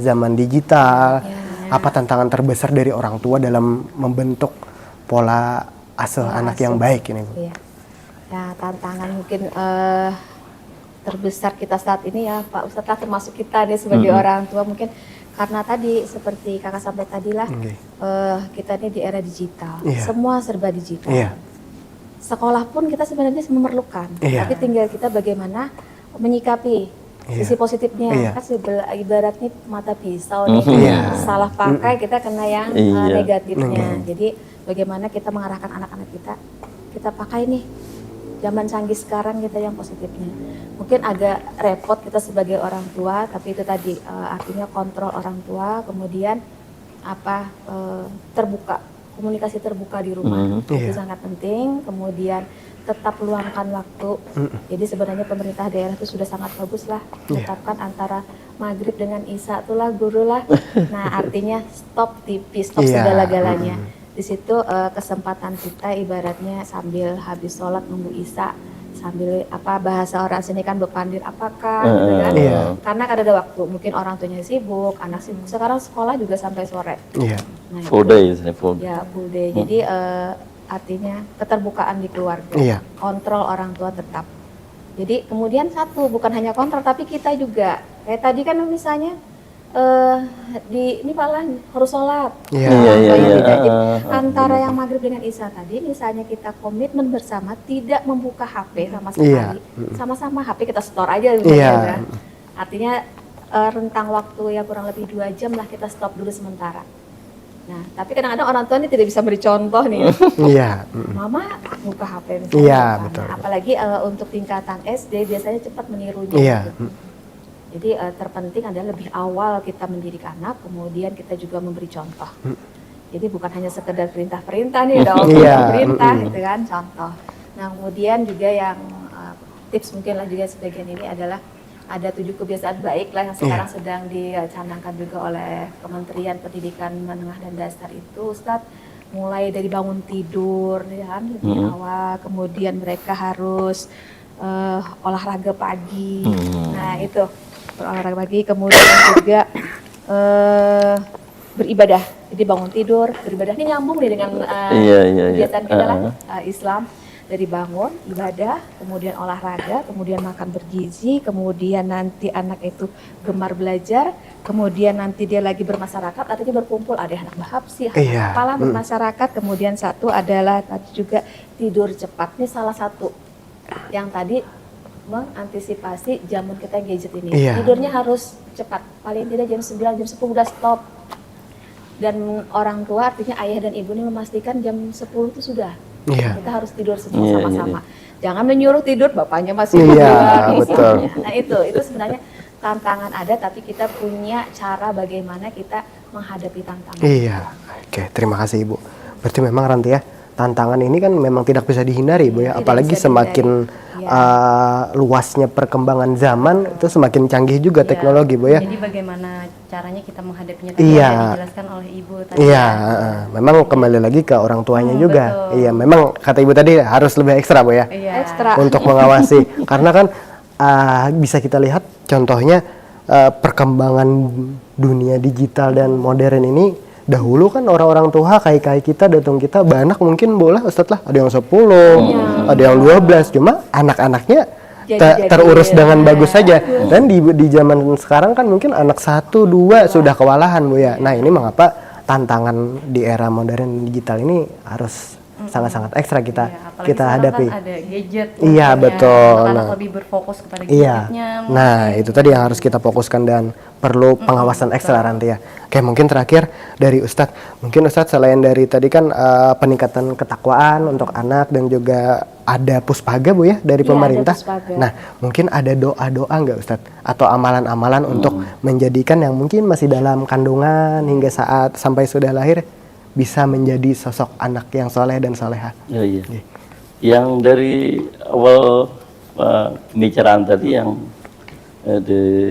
zaman digital. Apa tantangan terbesar dari orang tua dalam membentuk pola asuh anak yang baik ini Bu? Iya. Ya, tantangan mungkin terbesar kita saat ini ya Pak Ustadz lah, termasuk kita nih sebagai orang tua mungkin karena tadi seperti kakak sampai tadi lah, kita ini di era digital, semua serba digital. Sekolah pun kita sebenarnya memerlukan, tapi tinggal kita bagaimana menyikapi sisi positifnya. Kan ibaratnya mata pisau nih, salah pakai kita kena yang negatifnya. Jadi bagaimana kita mengarahkan anak-anak kita pakai nih zaman canggih sekarang kita yang positifnya. Mungkin agak repot kita sebagai orang tua, tapi itu tadi artinya kontrol orang tua, kemudian terbuka, komunikasi terbuka di rumah itu sangat penting. Kemudian tetap luangkan waktu. Jadi sebenarnya pemerintah daerah itu sudah sangat bagus lah menetapkan antara maghrib dengan isya itulah guru lah. Nah artinya stop TV, stop segala-galanya. Di situ kesempatan kita ibaratnya sambil habis sholat nunggu isya, sambil bahasa orang sini kan bepandir apakah gitu kan. Karena ada waktu, mungkin orang tuanya sibuk, anak sibuk. Sekarang sekolah juga sampai sore. Nah, full day. Ya full day. Jadi artinya keterbukaan di keluarga, kontrol orang tua tetap. Jadi kemudian satu, bukan hanya kontrol tapi kita juga kayak tadi kan misalnya ini malah harus sholat. Antara yang maghrib dengan isya tadi, misalnya kita komitmen bersama tidak membuka HP sama sekali, sama-sama HP kita store aja misalnya. Artinya rentang waktu yang kurang lebih 2 jam lah kita stop dulu sementara. Nah, tapi kadang-kadang orang tua ini tidak bisa beri contoh nih. Mama buka HP misalnya. Betul. Nah, apalagi untuk tingkatan SD biasanya cepat menirunya. Jadi terpenting adalah lebih awal kita mendidik anak, kemudian kita juga memberi contoh. Jadi bukan hanya sekedar perintah-perintah nih, perintah gitu kan, contoh. Nah kemudian juga yang tips mungkin lah juga sebagian ini adalah ada 7 kebiasaan baik lah yang sekarang sedang dicanangkan juga oleh Kementerian Pendidikan Menengah dan Dasar itu, Ustadz. Mulai dari bangun tidur, ya kan, lebih awal, kemudian mereka harus olahraga pagi. Nah itu berolahraga pagi, kemudian juga beribadah. Jadi bangun tidur, beribadah ini nyambung nih dengan kegiatan kita lah Islam. Dari bangun, ibadah, kemudian olahraga, kemudian makan bergizi, kemudian nanti anak itu gemar belajar, kemudian nanti dia lagi bermasyarakat, artinya berkumpul, ada anak bahapsi, apalah bermasyarakat, kemudian satu adalah tadi juga tidur cepat. Ini salah satu yang tadi mengantisipasi zaman kita gadget ini. Tidurnya harus cepat, paling tidak jam 9, jam 10 udah stop. Dan orang tua artinya ayah dan ibu ini memastikan jam 10 itu sudah. Kita harus tidur semua sama-sama. Jangan menyuruh tidur bapaknya masih betul. Nah itu sebenarnya tantangan ada, tapi kita punya cara bagaimana kita menghadapi tantangan. Oke, terima kasih Ibu. Berarti memang Ranti ya, tantangan ini kan memang tidak bisa dihindari Bu ya, apalagi semakin luasnya perkembangan zaman itu semakin canggih juga teknologi Bu ya. Jadi bagaimana caranya kita menghadapinya tadi yang dijelaskan oleh Ibu tadi. Memang kembali lagi ke orang tuanya juga. Memang kata Ibu tadi harus lebih ekstra Bu ya. Ekstra. Untuk mengawasi karena kan bisa kita lihat contohnya perkembangan dunia digital dan modern ini. Dahulu kan orang-orang tua kai-kai kita, datung kita banyak mungkin boleh Ustadz lah, ada yang 10, ada yang 12, cuma anak-anaknya terurus dengan bagus saja. Dan di zaman sekarang kan mungkin anak 1, 2 sudah kewalahan Bu ya. Nah ini mengapa tantangan di era modern digital ini harus sangat-sangat ekstra kita hadapi. Kan ada gadget. Iya betul. Anak lebih berfokus kepada gadgetnya. Nah itu tadi yang harus kita fokuskan dan perlu pengawasan ekstra nanti ya. Oke, mungkin terakhir dari Ustadz, mungkin Ustadz selain dari tadi kan peningkatan ketakwaan untuk anak dan juga ada puspaga Bu ya dari pemerintah. Nah mungkin ada doa-doa nggak Ustadz atau amalan-amalan untuk menjadikan yang mungkin masih dalam kandungan hingga saat sampai sudah lahir bisa menjadi sosok anak yang soleh dan soleha. Iya. Yang dari awal pembicaraan tadi yang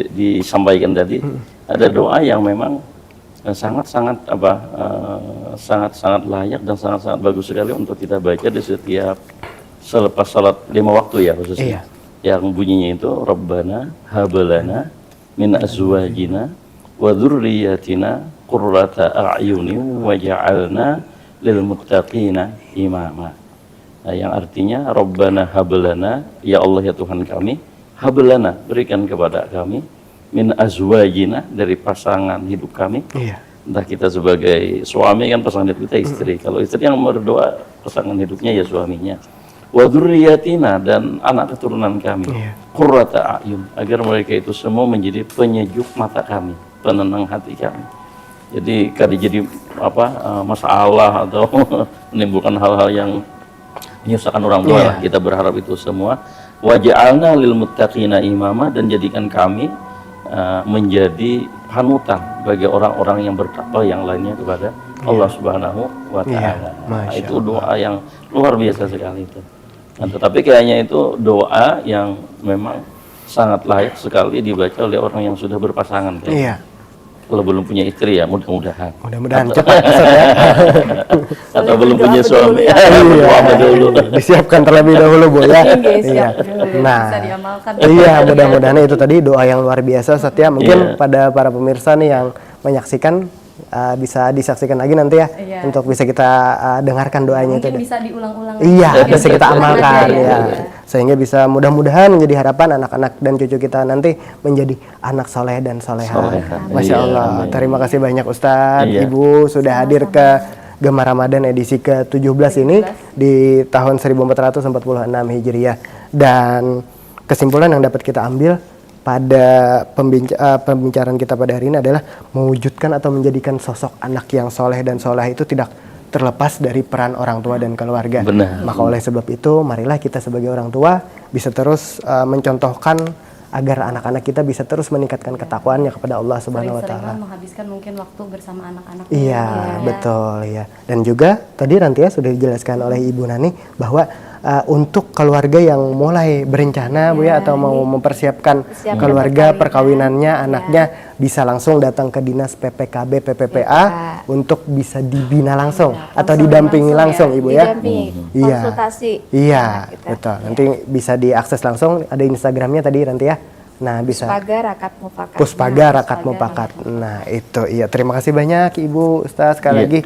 disampaikan tadi, ada doa yang memang sangat-sangat sangat-sangat layak dan sangat-sangat bagus sekali untuk kita baca di setiap selepas salat 5 waktu ya khususnya. Yang bunyinya itu Rabbana hablana min azwajina wa dzurriyyatina qurrata a'yunin waj'alna lil muttaqina imama. Nah, yang artinya Rabbana hablana, ya Allah ya Tuhan kami, hablana, berikan kepada kami, min azwajina, dari pasangan hidup kami. Entah kita sebagai suami kan pasangan hidup kita istri. Kalau istri yang berdoa pasangan hidupnya ya suaminya. Wa dzurriyyatina, dan anak keturunan kami. Qurrata a'yun, agar mereka itu semua menjadi penyejuk mata kami, penenang hati kami. Jadi kada jadi masalah atau menimbulkan hal-hal yang menyusahkan orang tua lah. Kita berharap itu semua. Waj'alna lil muttaqina imama, dan jadikan kami menjadi panutan bagi orang-orang yang bertakwa yang lainnya kepada Allah Subhanahu wa taala. Itu doa yang luar biasa sekali itu. Nah, tetapi kayaknya itu doa yang memang sangat layak sekali dibaca oleh orang yang sudah berpasangan kayaknya. Kalau belum punya istri ya mudah-mudahan. Mudah-mudahan cepat ya. Atau belum punya suami. Disiapkan terlebih dahulu Bu ya. Nah, bisa diamalkan. Mudah-mudahan itu tadi doa yang luar biasa Satya. Mungkin pada para pemirsa nih yang menyaksikan bisa disaksikan lagi nanti ya, untuk bisa kita dengarkan doanya. Mungkin itu bisa diulang-ulang. Bisa kita amalkan ya. Sehingga bisa mudah-mudahan menjadi harapan anak-anak dan cucu kita nanti menjadi anak soleh dan soleha. Masya Allah. Terima kasih banyak Ustadz, Ibu sudah hadir ke Gemar Ramadan edisi ke-17 ini di tahun 1446 Hijriah. Dan kesimpulan yang dapat kita ambil pada pembicaraan kita pada hari ini adalah mewujudkan atau menjadikan sosok anak yang soleh dan soleh itu tidak terlepas dari peran orang tua dan keluarga. Maka oleh sebab itu, marilah kita sebagai orang tua bisa terus mencontohkan agar anak-anak kita bisa terus meningkatkan ketakwaannya kepada Allah Subhanahu wa taala. Menghabiskan mungkin waktu bersama anak-anak. Betul ya. Dan juga tadi Rantia sudah dijelaskan oleh Ibu Nani bahwa untuk keluarga yang mulai berencana Bu ya, atau mau mempersiapkan keluarga perkawinannya anaknya, bisa langsung datang ke Dinas PPKB PPPA untuk bisa dibina langsung atau didampingi langsung Ibu ya. Konsultasi. Betul. Nanti bisa diakses langsung, ada Instagramnya tadi nanti ya. Nah, bisa Puspaga Rakat Mufakat. Nah, itu terima kasih banyak Ibu Ustaz sekali lagi.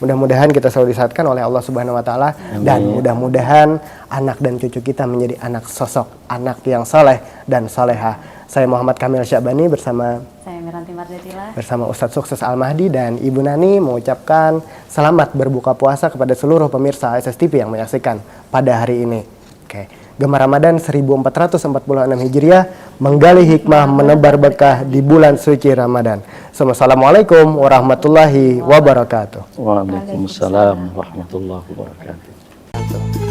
Mudah-mudahan kita selalu disaatkan oleh Allah Subhanahu wa taala, dan mudah-mudahan anak dan cucu kita menjadi sosok anak yang soleh dan soleha. Saya Muhammad Kamil Syabani bersama saya Miranti Mardetila, bersama Ustadz Sukses Al-Mahdi dan Ibu Nani mengucapkan selamat berbuka puasa kepada seluruh pemirsa SSTV yang menyaksikan pada hari ini. Gemar Ramadan 1446 Hijriah, menggali hikmah, menebar berkah di bulan suci Ramadan. Assalamualaikum warahmatullahi wabarakatuh. Waalaikumsalam warahmatullahi wabarakatuh.